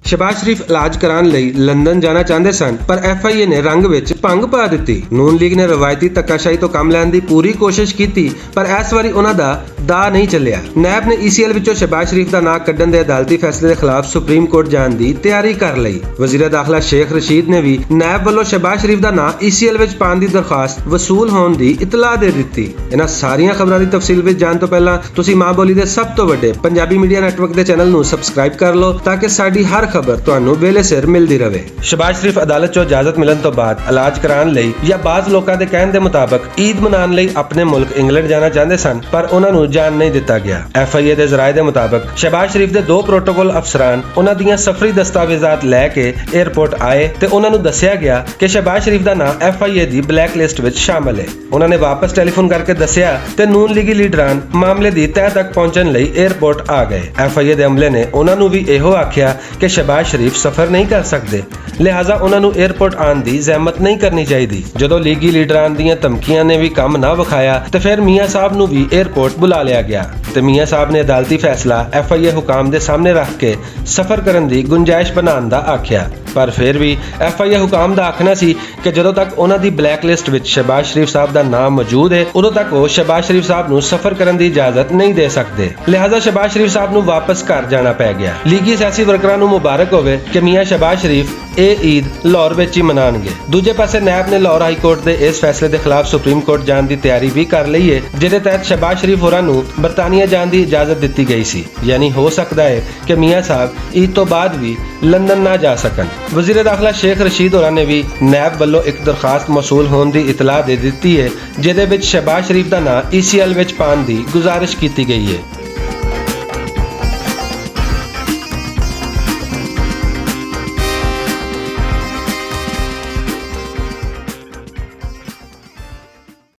ਸ਼ਹਿਬਾਜ਼ ਸ਼ਰੀਫ ਇਲਾਜ ਕਰਾਉਣ ਲਈ ਲੰਦਨ ਜਾਣਾ ਚਾਹੁੰਦੇ ਸਨ, ਪਰ FIA ਨੇ ਰੰਗ ਵਿੱਚ ਭੰਗ ਪਾ ਦਿੱਤੀ। ਨੂਨ ਲੀਗ ਨੇ ਰਵਾਇਤੀ ਧੱਕਾਸ਼ਾਹੀ ਤੋਂ ਕੰਮ ਲੈਣ ਦੀ ਪੂਰੀ ਕੋਸ਼ਿਸ਼ ਕੀਤੀ, ਪਰ ਇਸ ਵਾਰੀ ਉਹਨਾਂ ਦਾ ਦਾ ਨਹੀਂ ਚੱਲਿਆ। ਨੈਬ ਨੇ ECL ਵਿੱਚੋਂ ਸ਼ਹਿਬਾਜ਼ ਸ਼ਰੀਫ ਦਾ ਨਾਂ ਕੱਢਣ ਦੇ ਅਦਾਲਤੀ ਫੈਸਲੇ ਦੇ ਖਿਲਾਫ ਸੁਪਰੀਮ ਕੋਰਟ ਜਾਣ ਦੀ ਤਿਆਰੀ ਕਰ ਲਈ। ਵਜ਼ੀਰ ਦਾਖਲਾ ਸ਼ੇਖ ਰਸ਼ੀਦ ਨੇ ਵੀ ਨੈਬ ਵੱਲੋਂ ਸ਼ਹਿਬਾਜ਼ ਸ਼ਰੀਫ ਦਾ ਨਾਂ ECL ਵਿੱਚ ਪਾਉਣ ਦੀ ਦਰਖਾਸਤ ਵਸੂਲ ਹੋਣ ਦੀ ਇਤਲਾਹ ਦੇ ਦਿੱਤੀ। ਇਹਨਾਂ ਸਾਰੀਆਂ ਖਬਰਾਂ ਦੀ ਤਫਸੀਲ ਵਿੱਚ ਜਾਣ ਤੋਂ ਪਹਿਲਾਂ ਤੁਸੀਂ ਮਾਂ ਬੋਲੀ ਦੇ ਸਭ ਤੋਂ ਵੱਡੇ ਪੰਜਾਬੀ ਮੀਡੀਆ ਨੈਟਵਰਕ ਦੇ ਚੈਨਲ ਨੂੰ ਸਬਸਕ੍ਰਾਈਬ ਕਰ ਲਓ ਤਾਂ ਕਿ ਸਾਡੀ ਹਰ ਖਬਰ ਤੁਹਾਨੂੰ ਵੇਲੇ ਸਿਰ ਮਿਲਦੀ ਰਹੇ। ਸ਼ਹਿਬਾਜ਼ ਸ਼ਰੀਫ ਅਦਾਲਤ 'ਚੋਂ ਇਜਾਜ਼ਤ ਮਿਲਣ ਤੋਂ ਬਾਅਦ ਇਲਾਜ ਕਰਾਉਣ ਲਈ ਜਾਂ ਬਾਜ਼ ਲੋਕਾਂ ਦੇ ਕਹਿਣ ਦੇ ਮੁਤਾਬਕ ਈਦ ਮਨਾਉਣ ਲਈ ਆਪਣੇ ਮੁਲਕ ਇੰਗਲੈਂਡ ਜਾਣਾ ਚਾਹੁੰਦੇ ਸਨ, ਪਰ ਉਹਨਾਂ ਨੂੰ ਜਾਣ ਨਹੀਂ ਦਿੱਤਾ ਗਿਆ। FIA ਦੇ ਜ਼ਰਾਏ ਦੇ ਮੁਤਾਬਕ ਸ਼ਹਿਬਾਜ਼ ਸ਼ਰੀਫ ਦੇ 2 ਪ੍ਰੋਟੋਕਾਲ ਅਫਸਰਾਨ ਉਹਨਾਂ ਦੀਆਂ ਸਫਰੀ ਦਸਤਾਵੇਜ਼ਾਤ ਲੈ ਕੇ 에ਅਰਪੋਰਟ ਆਏ ਤੇ ਉਹਨਾਂ ਨੂੰ ਦੱਸਿਆ ਗਿਆ ਕਿ ਸ਼ਹਿਬਾਜ਼ ਸ਼ਰੀਫ ਦਾ ਨਾਮ FIA ਦੀ ਬਲੈਕ ਲਿਸਟ ਵਿੱਚ ਸ਼ਾਮਲ ਹੈ। ਉਹਨਾਂ ਨੇ ਵਾਪਸ ਟੈਲੀਫੋਨ ਕਰਕੇ ਦੱਸਿਆ ਤੇ ਨੂਨ ਲੀਗੀ ਲੀਡਰਾਂ ਮਾਮਲੇ ਦੀ ਤਹਿ ਤੱਕ ਪਹੁੰਚਣ ਲਈ 에ਅਰਪੋਰਟ ਆ ਗਏ। FIA ਦੇ ਅਮਲੇ ਨੇ ਉਹਨਾਂ ਨੂੰ ਵੀ ਇਹੋ ਆਖਿਆ ਕਿ ਸ਼ਹਿਬਾਜ਼ ਸ਼ਰੀਫ ਸਫ਼ਰ ਨਹੀਂ ਕਰ ਸਕਦੇ, ਲਿਹਾਜ਼ਾ ਉਹਨਾਂ ਨੂੰ 에ਅਰਪੋਰਟ ਆਉਣ ਦੀ ਜ਼ਹਿਮਤ ਨਹੀਂ ਕਰਨੀ ਚਾਹੀਦੀ। ਜਦੋਂ ਲੀਗੀ ਲੀਡਰਾਂ ਦੀਆਂ ਧਮਕੀਆਂ ਨੇ ਵੀ ਕੰਮ ਨਾ ਵਿਖਾਇਆ ਤੇ ਫਿਰ ਮੀਆਂ ਸਾਹਿਬ ਨੂੰ ਵੀ 에ਅਰਪੋਰਟ ਬੁਲਾ ਲਿਆ ਗਿਆ ਤੇ ਮੀਆਂ ਸਾਹਿਬ ਨੇ ਅਦਾਲਤੀ ਫੈਸਲਾ FIA ਹੁਕਾਮ ਦੇ ਸਾਹਮਣੇ ਰੱਖ ਕੇ ਸਫ਼ਰ ਕਰਨ ਦੀ ਗੁੰਜਾਇਸ਼ ਬਣਾਉਣ ਦਾ ਆਖਿਆ। ਪਰ ਫਿਰ ਵੀ FIA ਹੁਕਾਮ ਦਾ ਆਖਣਾ ਸੀ ਕਿ ਜਦੋਂ ਤੱਕ ਉਹਨਾਂ ਦੀ ਬਲੈਕ ਲਿਸਟ ਵਿੱਚ ਸ਼ਹਿਬਾਜ਼ ਸ਼ਰੀਫ ਸਾਹਿਬ ਦਾ ਨਾਮ ਮੌਜੂਦ ਹੈ, ਉਦੋਂ ਤੱਕ ਉਹ ਸ਼ਹਿਬਾਜ਼ ਸ਼ਰੀਫ ਸਾਹਿਬ ਨੂੰ ਸਫ਼ਰ ਕਰਨ ਦੀ ਇਜਾਜ਼ਤ ਨਹੀਂ ਦੇ ਸਕਦੇ। ਲਿਹਾਜ਼ਾ ਸ਼ਹਿਬਾਜ਼ ਸ਼ਰੀਫ ਸਾਹਿਬ ਨੂੰ ਵਾਪਸ ਘਰ ਜਾਣਾ ਪੈ ਗਿਆ। ਲੀਗੀ ਸਿਆਸੀ ਵਰਕਰਾਂ ਨੂੰ ਮੁਬਾਰਕ ਹੋਵੇ ਕਿ ਮੀਆਂ ਸ਼ਹਿਬਾਜ਼ ਸ਼ਰੀਫ ਇਹ ਈਦ ਲਾਹੌਰ ਵਿੱਚ ਹੀ ਮਨਾਉਣਗੇ। ਦੂਜੇ ਪਾਸੇ ਨੈਬ ਨੇ ਲਾਹੌਰ ਹਾਈ ਕੋਰਟ ਦੇ ਇਸ ਫੈਸਲੇ ਦੇ ਖਿਲਾਫ ਸੁਪਰੀਮ ਕੋਰਟ ਜਾਣ ਦੀ ਤਿਆਰੀ ਵੀ ਕਰ ਲਈ ਹੈ, ਜਿਹਦੇ ਤਹਿਤ ਸ਼ਹਿਬਾਜ਼ ਸ਼ਰੀਫ ਹੋਰਾਂ ਨੂੰ ਬਰਤਾਨੀਆ ਜਾਣ ਦੀ ਇਜਾਜ਼ਤ ਦਿੱਤੀ ਗਈ ਸੀ। ਯਾਨੀ ਹੋ ਸਕਦਾ ਹੈ ਕਿ ਮੀਆਂ ਸਾਹਿਬ ਈਦ ਤੋਂ ਬਾਅਦ ਵੀ ਲੰਦਨ ਨਾ ਜਾ ਸਕਣ। ਵਜ਼ੀਰ ਦਾਖਲਾ ਸ਼ੇਖ ਰਸ਼ੀਦ ਹੋਰਾਂ ਨੇ ਵੀ ਨੈਬ ਵੱਲੋਂ ਇੱਕ ਦਰਖਾਸਤ ਮੌਸੂਲ ਹੋਣ ਦੀ ਇਤਲਾਹ ਦੇ ਦਿੱਤੀ ਹੈ, ਜਿਹਦੇ ਵਿੱਚ ਸ਼ਹਿਬਾਜ਼ ਸ਼ਰੀਫ ਦਾ ਨਾਂ ECL ਵਿੱਚ ਪਾਉਣ ਦੀ ਗੁਜ਼ਾਰਿਸ਼ ਕੀਤੀ ਗਈ ਹੈ।